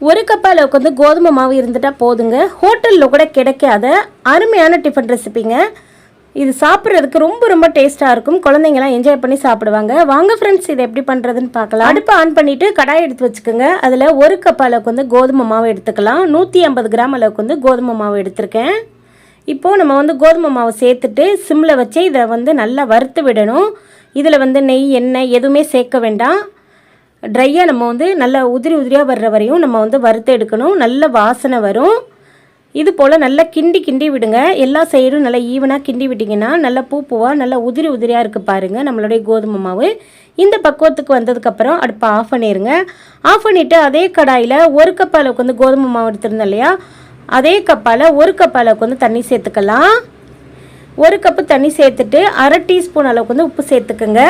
ஒரு கப் அளவுக்கு வந்து கோதுமை மாவு இருந்துட்டால் போதுங்க. ஹோட்டலில் கூட கிடைக்காத அருமையான டிஃபன் ரெசிபிங்க. இது சாப்பிட்றதுக்கு ரொம்ப ரொம்ப டேஸ்ட்டாக இருக்கும். குழந்தைங்களாம் என்ஜாய் பண்ணி சாப்பிடுவாங்க. வாங்க ஃப்ரெண்ட்ஸ், இதை எப்படி பண்ணுறதுன்னு பார்க்கலாம். அடுப்பை ஆன் பண்ணிவிட்டு கடாய் எடுத்து வச்சுக்கோங்க. அதில் ஒரு கப் அளவுக்கு வந்து கோதுமை மாவு எடுத்துக்கலாம். 150 கிராம் அளவுக்கு வந்து கோதுமை மாவு எடுத்திருக்கேன். இப்போது நம்ம வந்து கோதுமை மாவு சேர்த்துட்டு சிம்மில் வச்சு இதை வந்து நல்லா வறுத்து விடணும். இதில் வந்து நெய், எண்ணெய் எதுவுமே சேர்க்க வேண்டாம். ட்ரையாக நம்ம வந்து நல்லா உதிரி உதிரியாக வர்ற வரையும் நம்ம வந்து வறுத்து எடுக்கணும். நல்ல வாசனை வரும். இது போல் நல்லா கிண்டி விடுங்க. எல்லா சைடும் நல்லா ஈவனாக கிண்டி விட்டிங்கன்னா நல்லா பூவாக நல்லா உதிரி உதிரியாக இருக்குது பாருங்கள் நம்மளுடைய கோதுமை மாவு. இந்த பக்குவத்துக்கு வந்ததுக்கப்புறம் அடுப்பை ஆஃப் பண்ணிடுங்க. ஆஃப் பண்ணிவிட்டு அதே கடாயில் ஒரு கப் அளவுக்கு வந்து கோதுமை மாவு எடுத்துருந்தோம் இல்லையா, அதே கப்பால் ஒரு கப் அளவுக்கு வந்து தண்ணி சேர்த்துக்கலாம். ஒரு கப்பு தண்ணி சேர்த்துட்டு அரை டீஸ்பூன் அளவுக்கு வந்து உப்பு சேர்த்துக்குங்க.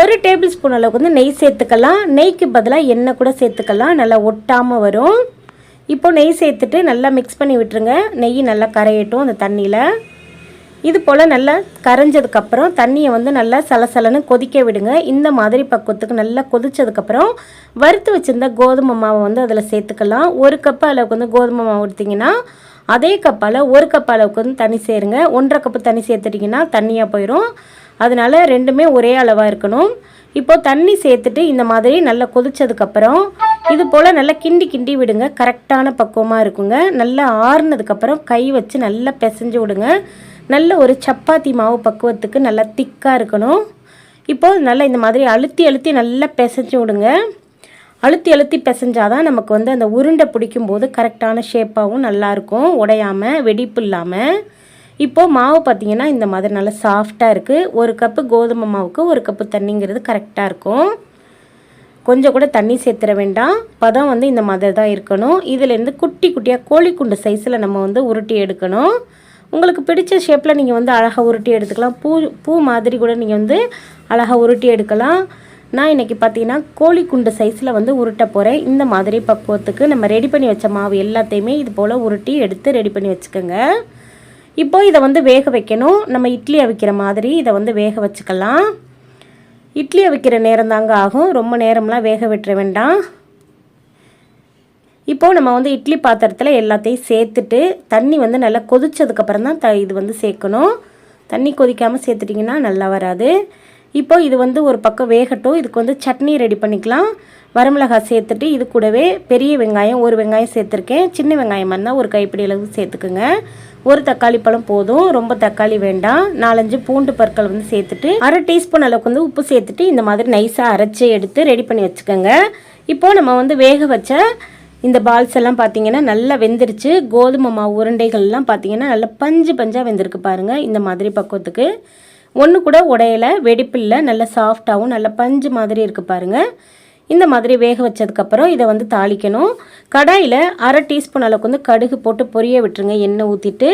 1 டேபிள் ஸ்பூன் அளவுக்கு வந்து நெய் சேர்த்துக்கலாம். நெய்க்கு பதிலாக எண்ணெய் கூட சேர்த்துக்கலாம், நல்லா ஒட்டாமல் வரும். இப்போ நெய் சேர்த்துட்டு நல்லா மிக்ஸ் பண்ணி விட்டுருங்க. நெய் நல்லா கரையட்டும் அந்த தண்ணியில். இது போல் நல்லா கரைஞ்சதுக்கப்புறம் தண்ணியை வந்து நல்லா சலசலன்னு கொதிக்க விடுங்க. இந்த மாதிரி பக்குவத்துக்கு நல்லா கொதிச்சதுக்கப்புறம் வறுத்து வச்சுருந்த கோதுமை மாவை வந்து அதில் சேர்த்துக்கலாம். ஒரு கப்பு அளவுக்கு வந்து கோதுமை மாவு எடுத்திங்கன்னா அதே கப்பால் ஒரு கப் அளவுக்கு வந்து தண்ணி சேருங்க. 1.5 கப்பு தண்ணி சேர்த்துட்டிங்கன்னா தண்ணியாக போயிடும். அதனால் ரெண்டுமே ஒரே அளவாக இருக்கணும். இப்போது தண்ணி சேர்த்துட்டு இந்த மாதிரி நல்லா கொதிச்சதுக்கப்புறம் இது போல் நல்லா கிண்டி விடுங்க. கரெக்டான பக்குவமாக இருக்குங்க. நல்லா ஆறுனதுக்கப்புறம் கை வச்சு நல்லா பிசைஞ்சு விடுங்க. நல்ல ஒரு சப்பாத்தி மாவு பக்குவத்துக்கு நல்லா திக்காக இருக்கணும். இப்போது நல்லா இந்த மாதிரி அழுத்தி நல்லா பிசைஞ்சு விடுங்க. அழுத்தி பிசைஞ்சாதான் நமக்கு வந்து அந்த உருண்டை பிடிக்கும்போது கரெக்டான ஷேப்பாகவும் நல்லாயிருக்கும், உடையாமல் வெடிப்பு இல்லாமல். இப்போது மாவு பார்த்திங்கன்னா இந்த மாதிரி நல்லா சாஃப்டாக இருக்குது. ஒரு கப்பு கோதுமை மாவுக்கு ஒரு கப்பு தண்ணிங்கிறது கரெக்டாக இருக்கும். கொஞ்சம் கூட தண்ணி சேர்த்துற வேண்டாம். பதம் வந்து இந்த மாதிரி தான் இருக்கணும். இதிலேருந்து குட்டி குட்டியாக கோழிக்குண்டு சைஸில் நம்ம வந்து உருட்டி எடுக்கணும். உங்களுக்கு பிடிச்ச ஷேப்பில் நீங்கள் வந்து அழகாக உருட்டி எடுத்துக்கலாம். பூ மாதிரி கூட நீங்கள் வந்து அழகாக உருட்டி எடுக்கலாம். நான் இன்றைக்கி பார்த்தீங்கன்னா கோழிக்குண்டு சைஸில் வந்து உருட்ட போகிறேன். இந்த மாதிரி பக்குவத்துக்கு நம்ம ரெடி பண்ணி வச்ச மாவு எல்லாத்தையுமே இது போல் உருட்டி எடுத்து ரெடி பண்ணி வச்சுக்கோங்க. இப்போது இதை வந்து வேக வைக்கணும். நம்ம இட்லி அவிக்கிற மாதிரி இதை வந்து வேக வச்சுக்கலாம். இட்லி அவிக்கிற நேரம் தாங்க ஆகும், ரொம்ப நேரம்லாம் வேக விட்டுற வேண்டாம். இப்போது நம்ம வந்து இட்லி பாத்திரத்தில் எல்லாத்தையும் சேர்த்துட்டு தண்ணி வந்து நல்லா கொதிச்சதுக்கப்புறம் தான் இது வந்து சேர்க்கணும். தண்ணி கொதிக்காமல் சேர்த்துட்டிங்கன்னா நல்லா வராது. இப்போது இது வந்து ஒரு பக்கம் வேகட்டும். இதுக்கு வந்து சட்னி ரெடி பண்ணிக்கலாம். வரமிளகாய் சேர்த்துட்டு இது கூடவே பெரிய வெங்காயம் 1 வெங்காயம் சேர்த்துருக்கேன். சின்ன வெங்காயம் இருந்தால் ஒரு கைப்பிடி அளவு சேர்த்துக்குங்க. ஒரு தக்காளி பழம் போதும், ரொம்ப தக்காளி வேண்டாம். 4-5 பூண்டு பற்கள் வந்து சேர்த்துட்டு அரை டீஸ்பூன் அளவுக்கு வந்து உப்பு சேர்த்துட்டு இந்த மாதிரி நைஸாக அரைச்சி எடுத்து ரெடி பண்ணி வச்சுக்கோங்க. இப்போது நம்ம வந்து வேக வச்ச இந்த பால்ஸ் எல்லாம் பார்த்திங்கன்னா நல்லா வெந்துருச்சு. கோதுமை மாவு உருண்டைகள்லாம் பார்த்திங்கன்னா நல்லா பஞ்சாக வெந்திருக்கு பாருங்கள். இந்த மாதிரி பக்குவத்துக்கு ஒன்று கூட உடையலை, வெடிப்பில்லை, நல்லா சாஃப்டாகவும் நல்லா பஞ்சு மாதிரி இருக்குது பாருங்கள். இந்த மாதிரி வேக வச்சதுக்கப்புறம் இதை வந்து தாளிக்கணும். கடாயில் அரை டீஸ்பூன் அளவுக்கு வந்து கடுகு போட்டு பொரிய விட்டுருங்க. எண்ணெய் ஊற்றிட்டு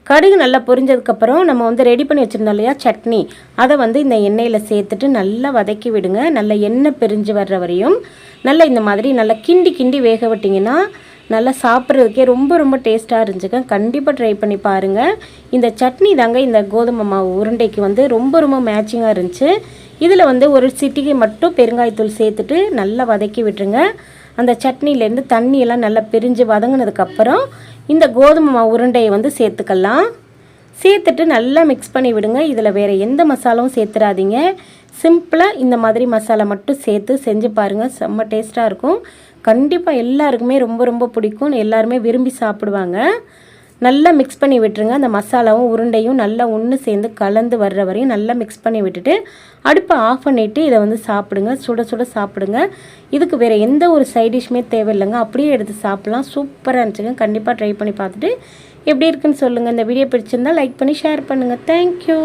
கடுகு நல்லா பொரிஞ்சதுக்கப்புறம் நம்ம வந்து ரெடி பண்ணி வச்சுருந்தோம் இல்லையா சட்னி, அதை வந்து இந்த எண்ணெயில் சேர்த்துட்டு நல்லா வதக்கி விடுங்க. நல்லா எண்ணெய் பிரிஞ்சு வர்ற வரையும் நல்லா இந்த மாதிரி நல்லா கிண்டி வேக விட்டிங்கன்னா நல்லா சாப்பிட்றதுக்கே ரொம்ப ரொம்ப டேஸ்ட்டாக இருந்துச்சுங்க. கண்டிப்பாக ட்ரை பண்ணி பாருங்கள். இந்த சட்னி தாங்க இந்த கோதுமை மாவு உருண்டைக்கு வந்து ரொம்ப மேட்சிங்காக இருந்துச்சு. இதில் வந்து ஒரு சிட்டிகை மட்டும் பெருங்காயத்தூள் சேர்த்துட்டு நல்லா வதக்கி விட்டுருங்க. அந்த சட்னிலேருந்து தண்ணியெல்லாம் நல்லா பிரிஞ்சு வதங்கினதுக்கப்புறம் இந்த கோதுமை மாவு உருண்டையை வந்து சேர்த்துக்கலாம். சேர்த்துட்டு நல்லா மிக்ஸ் பண்ணி விடுங்க. இதில் வேறு எந்த மசாலாவும் சேர்த்துடாதீங்க. சிம்பிளாக இந்த மாதிரி மசாலா மட்டும் சேர்த்து செஞ்சு பாருங்கள். செம்ம டேஸ்ட்டாக இருக்கும். கண்டிப்பாக எல்லாருக்குமே ரொம்ப பிடிக்கும். எல்லாருமே விரும்பி சாப்பிடுவாங்க. நல்லா மிக்ஸ் பண்ணி விட்டுருங்க. அந்த மசாலாவும் உருண்டையும் நல்லா ஒன்று சேர்ந்து கலந்து வர்ற வரையும் நல்லா மிக்ஸ் பண்ணி விட்டுட்டு அடுப்பை ஆஃப் பண்ணிவிட்டு இதை வந்து சாப்பிடுங்க. சுட சாப்பிடுங்க. இதுக்கு வேறு எந்த ஒரு சைட் டிஷ்மே தேவையில்லைங்க. அப்படியே எடுத்து சாப்பிட்லாம். சூப்பராக இருந்துச்சுங்க. கண்டிப்பாக ட்ரை பண்ணி பார்த்துட்டு எப்படி இருக்குன்னு சொல்லுங்கள். இந்த வீடியோ பிடிச்சிருந்தால் லைக் பண்ணி ஷேர் பண்ணுங்கள். தேங்க்யூ.